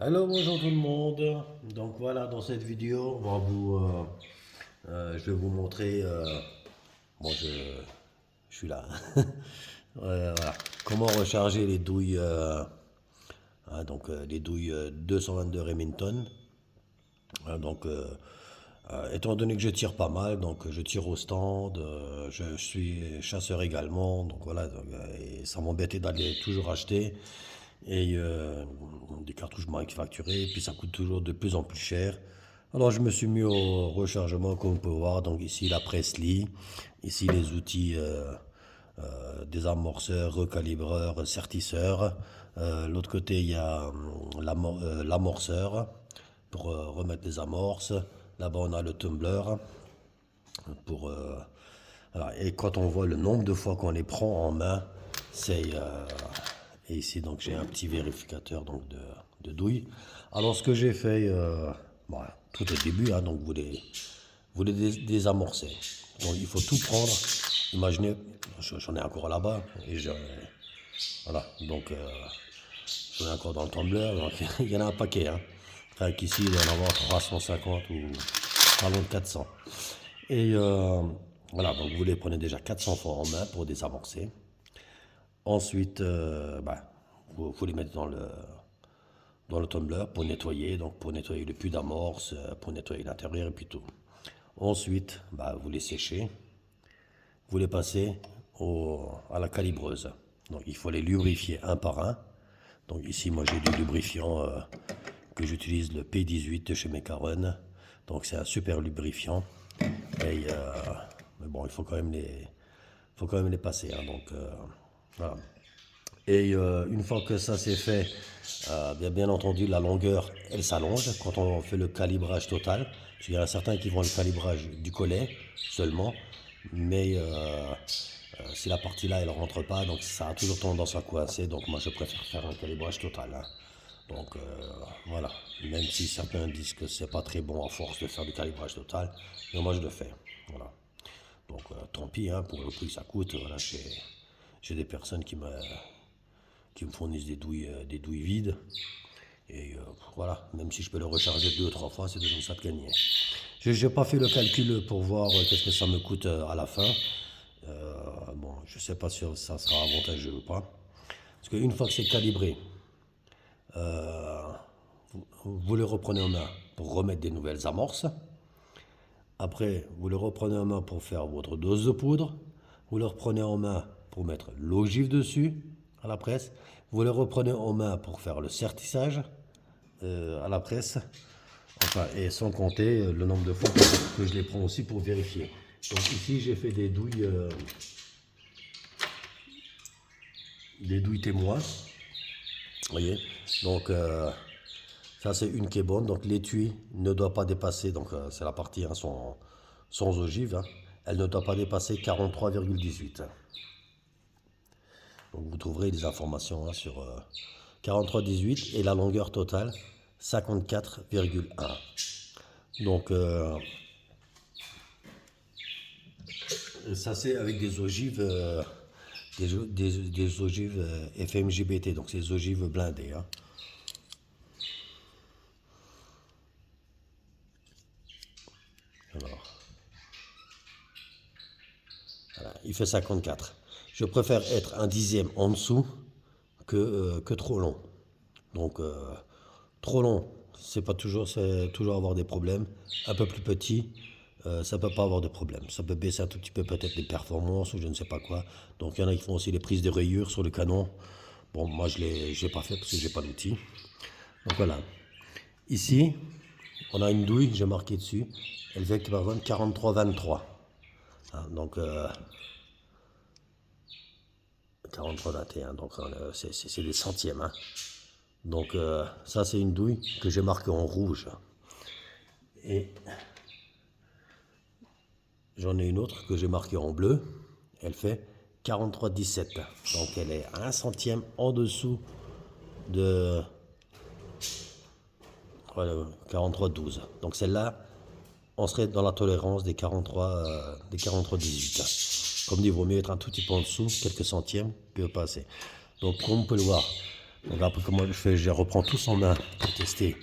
Alors bonjour tout le monde. Donc voilà, dans cette vidéo, je vais vous montrer. Bon, je suis là. Voilà. Comment recharger les douilles, les douilles 222 Remington. Étant donné que je tire pas mal, donc je tire au stand, je suis chasseur également, donc voilà, et ça m'embêtait d'aller toujours acheter et des cartouches manufacturées, puis ça coûte toujours de plus en plus cher. Alors je me suis mis au rechargement comme on peut voir, donc ici la Presley, ici les outils désamorceur, recalibreur, certisseur. L'autre côté, il y a l'amorceur pour remettre les amorces. Là-bas, on a le tumbler pour. Voilà. Et quand on voit le nombre de fois qu'on les prend en main, c'est. Et ici, donc, j'ai un petit vérificateur donc, de douille. Alors, ce que j'ai fait, bon, tout au début, hein, donc vous les désamorcez. Donc, il faut tout prendre. Imaginez, j'en ai encore là-bas. Voilà, donc j'en ai encore dans le tumbler. Donc, il y en a un paquet. Hein. Enfin, qu'ici, il doit y en avoir 350 ou pas loin de 400. Et voilà, donc vous les prenez déjà 400 fois en main pour désamorcer. Ensuite, vous les mettez dans le tumbler pour nettoyer, donc pour nettoyer le puits d'amorce, pour nettoyer l'intérieur et puis tout. Ensuite, vous les séchez, vous les passez à la calibreuse. Donc il faut les lubrifier un par un. Donc ici, moi j'ai du lubrifiant que j'utilise, le P18 de chez Mecaren. Donc c'est un super lubrifiant. Et, mais bon, faut quand même les passer. Hein, donc voilà. Et une fois que ça c'est fait, bien entendu, la longueur, elle s'allonge quand on fait le calibrage total. Parce qu'il y en a certains qui font le calibrage du collet seulement, mais si la partie-là, elle rentre pas, donc ça a toujours tendance à coincer. Donc moi, je préfère faire un calibrage total. Hein. Donc voilà, même si certains disent que c'est pas très bon à force de faire du calibrage total, mais moi je le fais. Voilà. Donc tant pis hein, pour le prix que ça coûte. Voilà, j'ai des personnes qui me fournissent des douilles vides. Et voilà, même si je peux le recharger deux ou trois fois, c'est déjà ça de gagner. Je n'ai pas fait le calcul pour voir qu'est-ce que ça me coûte à la fin. Bon, je ne sais pas si ça sera avantageux ou pas. Parce qu'une fois que c'est calibré, vous le reprenez en main pour remettre des nouvelles amorces. Après, vous le reprenez en main pour faire votre dose de poudre. Vous le reprenez en main pour mettre l'ogive dessus, à la presse. Vous le reprenez en main pour faire le sertissage à la presse. Enfin, et sans compter le nombre de fois que je les prends aussi pour vérifier. Donc ici, j'ai fait des douilles témoins. Vous voyez. Donc ça, c'est une qui est bonne. Donc l'étui ne doit pas dépasser, donc c'est la partie hein, sans ogive, hein. Elle ne doit pas dépasser 43,18. Donc vous trouverez des informations hein, sur 43,18 et la longueur totale 54,1. Donc ça c'est avec des ogives, des ogives FMJBT, donc c'est des ogives blindées. Hein. Alors, voilà, il fait 54. Je préfère être un dixième en dessous que trop long. Donc trop long, c'est toujours avoir des problèmes. Un peu plus petit, ça peut pas avoir de problème. Ça peut baisser un tout petit peu peut-être les performances ou je ne sais pas quoi. Donc il y en a qui font aussi les prises de rayures sur le canon. Bon, moi je l'ai pas fait parce que j'ai pas d'outil. Donc voilà. Ici, on a une douille, j'ai marqué dessus. Elle fait par exemple 43,23. Hein, donc 43,21. Donc c'est des centièmes. Hein. Donc ça c'est une douille que j'ai marquée en rouge. Et j'en ai une autre que j'ai marquée en bleu. Elle fait 43,17. Donc elle est à un centième en dessous de voilà, 43,12. Donc celle-là, on serait dans la tolérance des 43,18. Comme dit, il vaut mieux être un tout petit peu en dessous, quelques centièmes, peut passer. Donc comme on peut le voir, Donc après, comment je fais? Je reprends tous en main pour tester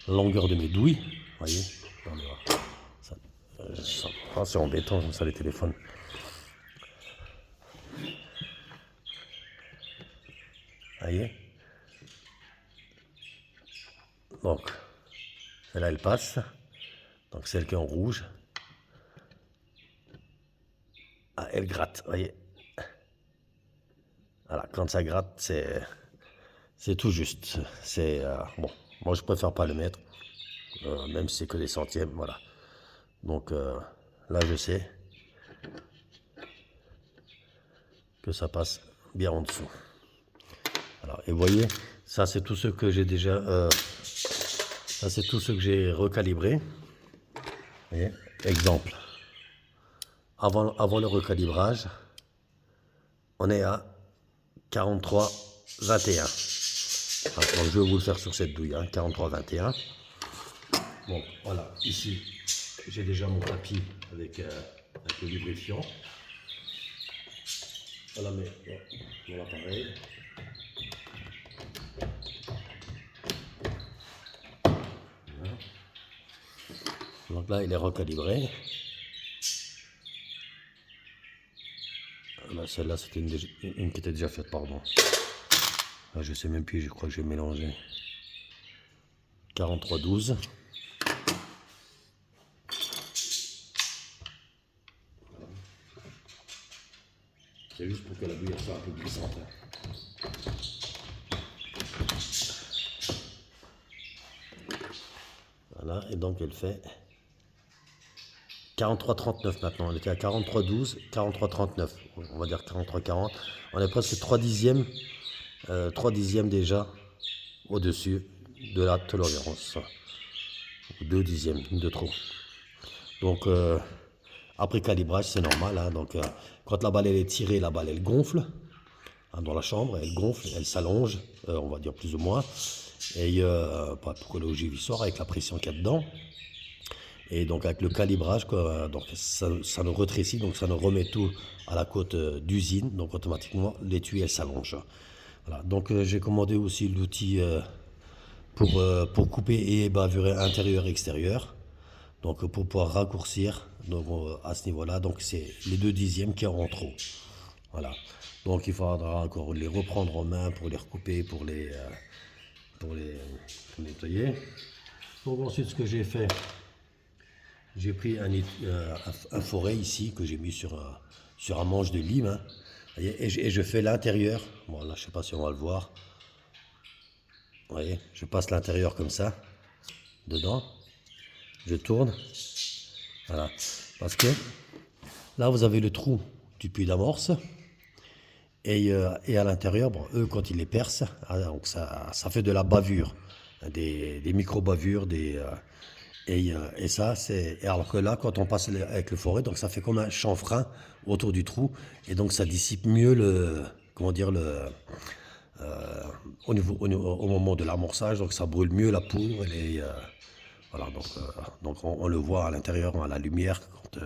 la longueur de mes douilles. Vous voyez? Regardez, voilà. C'est embêtant comme ça les téléphones. Vous voyez? Donc, celle-là, elle passe. Donc, celle qui est en rouge. Ah, elle gratte, vous voyez? Voilà, quand ça gratte, c'est tout juste. C'est bon, moi je préfère pas le mettre, même si c'est que des centièmes, voilà. Donc là, je sais que ça passe bien en dessous. Alors, et vous voyez, ça c'est tout ce que j'ai déjà, ça c'est tout ce que j'ai recalibré. Vous voyez, exemple. Avant le recalibrage, on est à 43,21. Donc je vais vous le faire sur cette douille, hein, 43,21. Bon, voilà, ici, j'ai déjà mon tapis avec le lubrifiant. Voilà, mais dans l'appareil. Voilà. Donc là, il est recalibré. Ah ben, celle-là, c'était une qui était déjà faite, pardon. Là, je sais même plus, je crois que j'ai mélangé. 43,12. C'est juste pour que la bouille soit un peu glissante. Voilà, et donc elle fait 43,39 maintenant. Elle était à 43,12, 43,39. On va dire 43,40. On est presque 3 dixièmes, 3 dixièmes déjà au-dessus de la tolérance. 2 dixièmes de trop. Donc après calibrage, c'est normal. Hein, donc quand la balle elle est tirée, la balle elle gonfle. Hein, dans la chambre, elle gonfle, elle s'allonge, on va dire plus ou moins. Et pour que l'ogive sorte avec la pression qu'il y a dedans. Et donc avec le calibrage, quoi, donc ça nous rétrécit, donc ça nous remet tout à la cote d'usine. Donc automatiquement, l'étui elle s'allonge. Voilà. Donc j'ai commandé aussi l'outil pour couper et bavurer intérieur-extérieur. Donc pour pouvoir raccourcir donc, à ce niveau-là, donc c'est les 2 dixièmes qui sont en trop. Voilà. Donc il faudra encore les reprendre en main pour les recouper, pour les nettoyer. Donc ensuite ce que j'ai fait, j'ai pris un forêt ici que j'ai mis sur un manche de lime. Hein. Et je fais l'intérieur. Bon là je sais pas si on va le voir. Vous voyez, je passe l'intérieur comme ça, dedans. Je tourne. Voilà. Parce que là, vous avez le trou du puits d'amorce. Et à l'intérieur, bon, eux, quand ils les percent, donc ça fait de la bavure, hein, des micro-bavures. Et ça, c'est. Alors que là, quand on passe avec le forêt, donc ça fait comme un chanfrein autour du trou. Et donc ça dissipe mieux comment dire, au moment de l'amorçage. Donc ça brûle mieux la poudre. Voilà, donc on le voit à l'intérieur, à la lumière, quand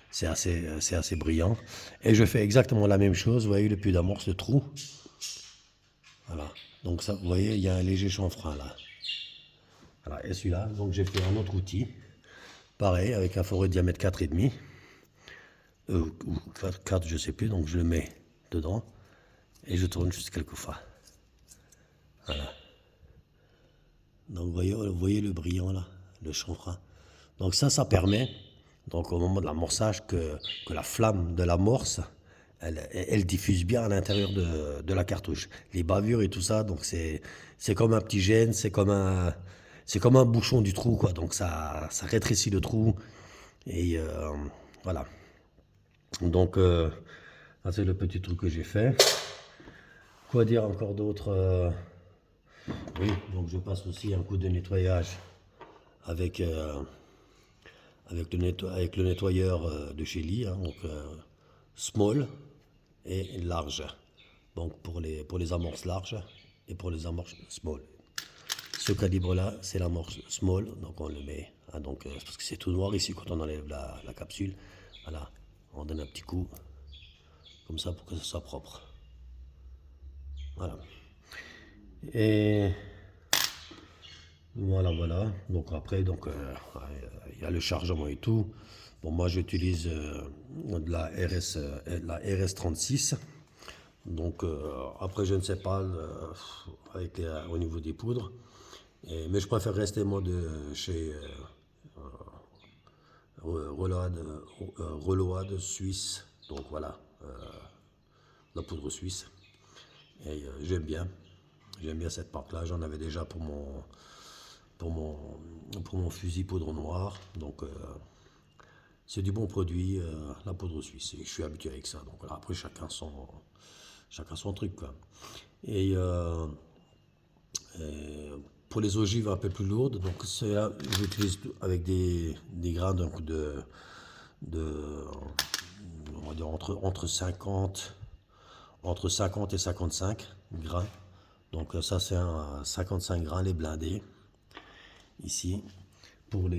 c'est assez brillant. Et je fais exactement la même chose, vous voyez le puits d'amorce, le trou. Voilà, donc ça, vous voyez, il y a un léger chanfrein là. Voilà, et celui-là, donc j'ai fait un autre outil, pareil, avec un forêt de diamètre 4,5, ou 4, je sais plus, donc je le mets dedans, et je tourne juste quelques fois. Voilà. Donc vous voyez le brillant là, le chanfrein. Donc ça permet, donc au moment de l'amorçage, que la flamme de l'amorce, elle diffuse bien à l'intérieur de la cartouche. Les bavures et tout ça, donc c'est comme un petit gène, c'est comme un bouchon du trou, quoi. Donc ça rétrécit le trou. Et voilà. Donc ça c'est le petit truc que j'ai fait. Quoi dire encore d'autre oui, donc je passe aussi un coup de nettoyage avec le nettoyeur de chez Lee, hein, donc small et large. Donc pour les amorces larges et pour les amorces small. Ce calibre-là, c'est l'amorce small, donc on le met, hein, donc, parce que c'est tout noir ici quand on enlève la capsule. Voilà, on donne un petit coup, comme ça pour que ce soit propre. Voilà. Et voilà, voilà. Donc après, il y a le chargement et tout. Bon, moi j'utilise de la la RS36. Donc après, je ne sais pas au niveau des poudres. Mais je préfère rester moi de chez Reload Suisse. Donc voilà, la poudre suisse. Et j'aime bien cette marque-là. J'en avais déjà pour mon, pour mon fusil poudre noire. Donc c'est du bon produit, la poudre suisse. Et je suis habitué avec ça. Donc voilà, après chacun son truc, quoi. Et, pour les ogives un peu plus lourdes, donc c'est là j'utilise avec des grains donc de on va dire entre 50 et 55 grains. Donc ça c'est un 55 grains les blindés ici pour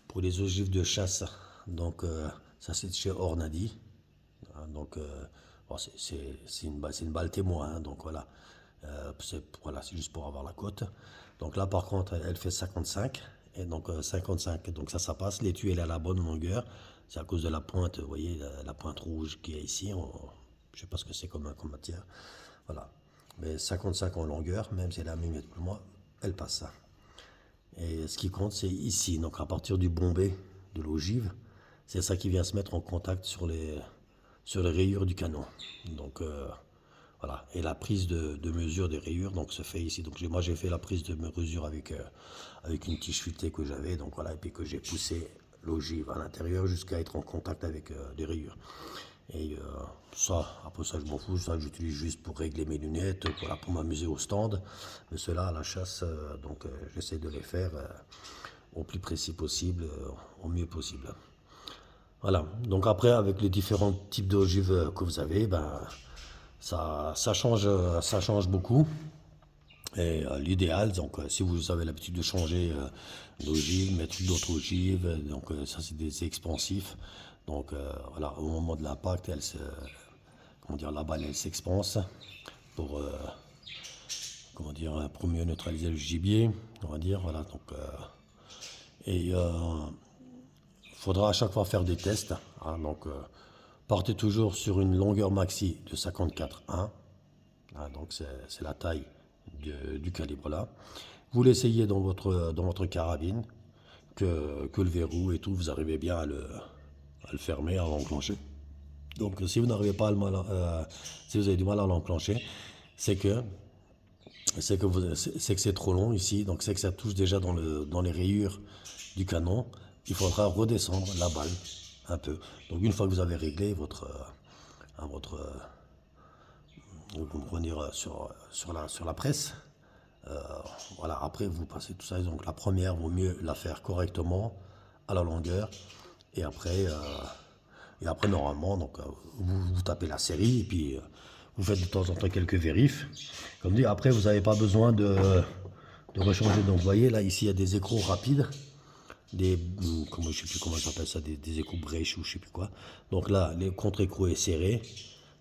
pour les ogives de chasse. Donc ça c'est chez Ornadi. Donc bon, c'est une balle témoin, hein, donc voilà. C'est juste pour avoir la cote. Donc là, par contre, elle fait 55. Et donc 55, donc ça passe. L'étui, elle est à la bonne longueur. C'est à cause de la pointe, vous voyez, la pointe rouge qui est ici. Je sais pas ce que c'est comme matière. Voilà. Mais 55 en longueur, même si elle est à 1000 mètres plus moi, elle passe ça. Et ce qui compte, c'est ici. Donc à partir du bombé de l'ogive, c'est ça qui vient se mettre en contact sur les rayures du canon. Donc voilà. Et la prise de mesure des rayures donc se fait ici. Donc moi j'ai fait la prise de mesure avec une tige futée que j'avais. Donc voilà, et puis que j'ai poussé l'ogive à l'intérieur jusqu'à être en contact avec des rayures. Et après ça je m'en fous, ça j'utilise juste pour régler mes lunettes, voilà, pour m'amuser au stand. Mais ceux-là à la chasse, j'essaie de les faire au plus précis possible, au mieux possible. Voilà, donc après avec les différents types d'ogives que vous avez, ben, ça change beaucoup. Et l'idéal, donc si vous avez l'habitude de changer d'ogive, mettre d'autres ogives, donc ça c'est des expansifs. Donc voilà, au moment de l'impact, comment dire, la balle elle s'expanse pour, comment dire, pour mieux neutraliser le gibier, on va dire. Voilà, donc et faudra à chaque fois faire des tests, hein, donc partez toujours sur une longueur maxi de 54,1. Ah, donc c'est la taille du calibre là. Vous l'essayez dans votre carabine, que le verrou et tout, vous arrivez bien à le fermer, à l'enclencher. Donc si vous n'arrivez pas si vous avez du mal à l'enclencher, c'est que c'est trop long ici, donc c'est que ça touche déjà dans les rayures du canon. Il faudra redescendre la balle un peu. Donc une fois que vous avez réglé votre comment dire, sur la presse. Voilà, après vous passez tout ça. Donc la première, vaut mieux la faire correctement à la longueur. Et après, normalement, donc, vous tapez la série et puis vous faites de temps en temps quelques vérifs. Comme dit, après vous n'avez pas besoin de rechanger. Donc vous voyez là, ici il y a des écrous rapides. Je sais plus comment j'appelle ça, des écrous brèches ou je sais plus quoi. Donc là, le contre-écrou est serré.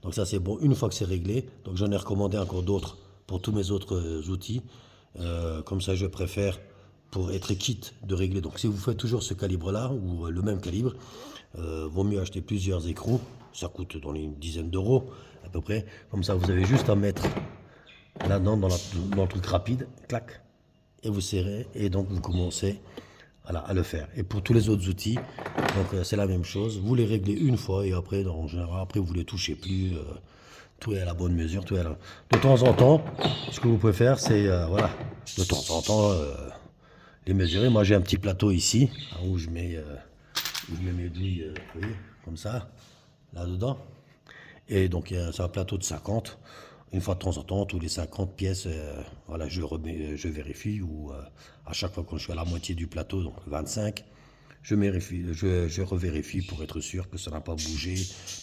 Donc ça c'est bon une fois que c'est réglé. Donc j'en ai recommandé encore d'autres pour tous mes autres outils. Comme ça je préfère pour être quitte de régler. Donc si vous faites toujours ce calibre là ou le même calibre, vaut mieux acheter plusieurs écrous. Ça coûte dans les dizaines d'euros à peu près. Comme ça vous avez juste à mettre là-dedans dans le truc rapide, clac, et vous serrez et donc vous commencez voilà, à le faire. Et pour tous les autres outils, donc c'est la même chose. Vous les réglez une fois et après, en général, après vous les touchez plus. Tout est à la bonne mesure. De temps en temps, ce que vous pouvez faire, c'est voilà, de temps en temps les mesurer. Moi, j'ai un petit plateau ici hein, où je mets mes douilles, vous voyez, comme ça, là-dedans. Et donc c'est un plateau de 50. Une fois de temps en temps, tous les 50 pièces, voilà, je vérifie, ou à chaque fois quand je suis à la moitié du plateau, donc 25, je revérifie pour être sûr que ça n'a pas bougé.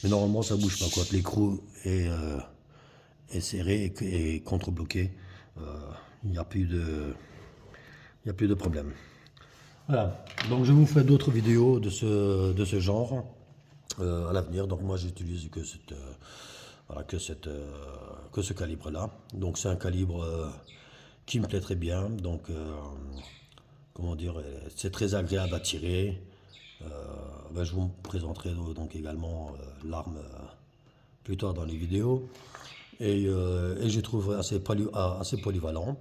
Mais normalement, ça bouge pas. Quand l'écrou est serré et contre-bloqué, il n'y a plus de problème. Voilà, donc je vous ferai d'autres vidéos de ce genre à l'avenir. Donc moi, j'utilise que voilà, que ce calibre-là. Donc c'est un calibre qui me plaît très bien. Donc comment dire, c'est très agréable à tirer. Ben, je vous présenterai donc également l'arme plus tard dans les vidéos. Et je trouve assez polyvalent.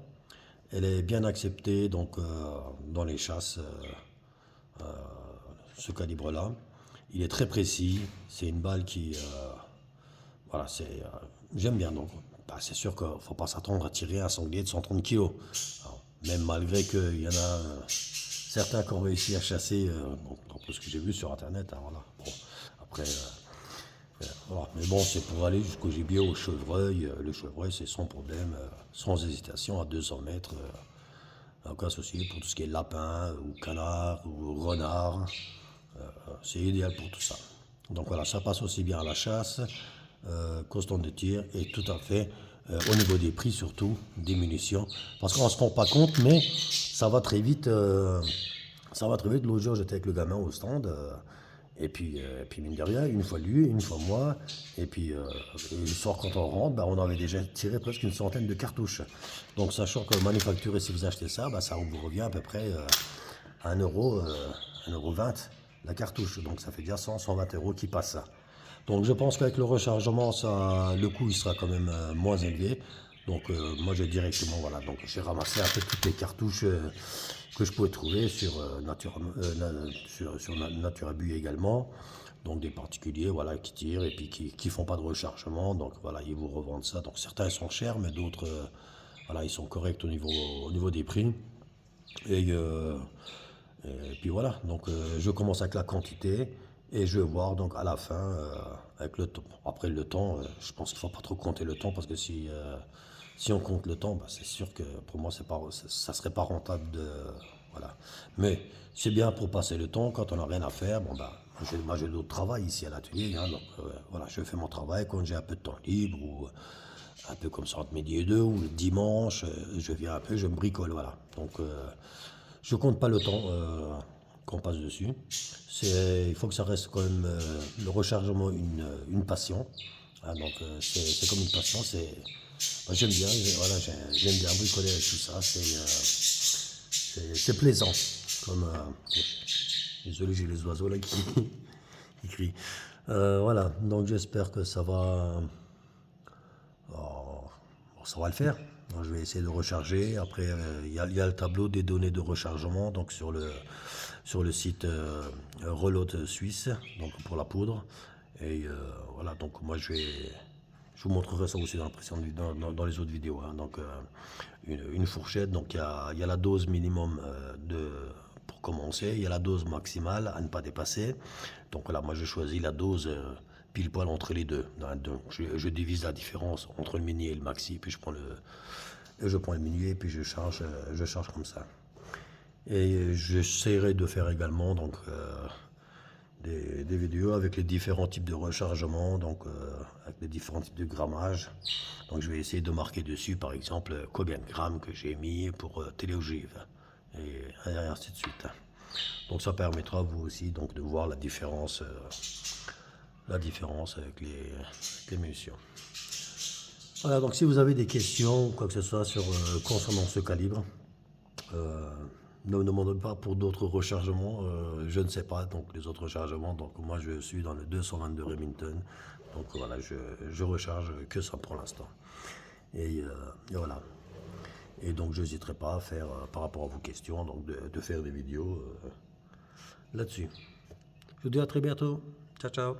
Elle est bien acceptée donc, dans les chasses, ce calibre-là. Il est très précis. C'est une balle qui, voilà, j'aime bien. Donc, bah, c'est sûr qu'il ne faut pas s'attendre à tirer un sanglier de 130 kg. Même malgré qu'il y en a certains qui ont réussi à chasser, d'après ce que j'ai vu sur internet. Hein, voilà. Bon, après, voilà. Mais bon, c'est pour aller jusqu'au gibier, au chevreuil. Le chevreuil, c'est sans problème, sans hésitation, à 200 mètres. Aucun souci pour tout ce qui est lapin, ou canard, ou renard. C'est idéal pour tout ça. Donc voilà, ça passe aussi bien à la chasse, constant de tir, et tout à fait au niveau des prix surtout, des munitions. Parce qu'on ne se rend pas compte, mais ça va très vite. Ça va très vite. L'autre jour, j'étais avec le gamin au stand. Et puis mine de rien, une fois lui, une fois moi. Et puis le soir, quand on rentre, bah, on avait déjà tiré presque une centaine de cartouches. Donc, sachant que manufacturer, si vous achetez ça, bah, ça vous revient à peu près à 1 € la cartouche. Donc, ça fait déjà 100, 120 € qui passent. Donc, je pense qu'avec le rechargement, le coût il sera quand même moins élevé. Donc, moi, j'ai directement, voilà. Donc, j'ai ramassé un peu toutes les cartouches que je pouvais trouver sur Naturabus également. Donc des particuliers voilà, qui tirent et puis qui font pas de rechargement. Donc voilà, ils vous revendent ça. Donc certains sont chers, mais d'autres voilà, ils sont corrects au niveau des prix. Et puis voilà, donc je commence avec la quantité et je vais voir donc à la fin avec le temps. Après le temps, je pense qu'il ne faut pas trop compter le temps parce que si on compte le temps, bah, c'est sûr que pour moi ça serait pas rentable de voilà. Mais c'est bien pour passer le temps quand on n'a rien à faire. Bon bah moi j'ai d'autres travail ici à l'atelier, hein, donc voilà, je fais mon travail quand j'ai un peu de temps libre ou un peu comme ça entre midi et deux ou le dimanche, je viens un peu, je me bricole, voilà. Donc je compte pas le temps qu'on passe dessus. Il faut que ça reste quand même le rechargement une passion. Ah, donc c'est comme une passion. Moi, j'aime bien, voilà, j'aime bien bricoler avec tout ça. C'est plaisant. Comme désolé, j'ai les oiseaux là qui crient. Voilà, donc j'espère que ça va. Bon, ça va le faire. Alors, je vais essayer de recharger. Après, il y a le tableau des données de rechargement donc sur le site Reload Suisse, donc pour la poudre. Et voilà, donc moi je vous montrerai ça aussi dans les autres vidéos. Hein. Donc une fourchette, donc il y a la dose minimum pour commencer, il y a la dose maximale à ne pas dépasser. Donc voilà, moi je choisis la dose pile poil entre les deux. Donc, je divise la différence entre le mini et le maxi, puis je prends le mini et puis je charge comme ça. Et j'essaierai de faire également donc des vidéos avec les différents types de rechargement, donc avec les différents types de grammage. Donc je vais essayer de marquer dessus par exemple combien de grammes que j'ai mis pour téléogive et ainsi de suite. Donc ça permettra vous aussi donc de voir la différence avec les munitions. Voilà, donc si vous avez des questions ou quoi que ce soit concernant ce calibre, ne me demandez pas pour d'autres rechargements, je ne sais pas, donc les autres rechargements, donc moi je suis dans le 222 Remington, donc voilà, je recharge que ça pour l'instant. Et voilà. Et donc je n'hésiterai pas à faire, par rapport à vos questions, donc de faire des vidéos là-dessus. Je vous dis à très bientôt. Ciao, ciao.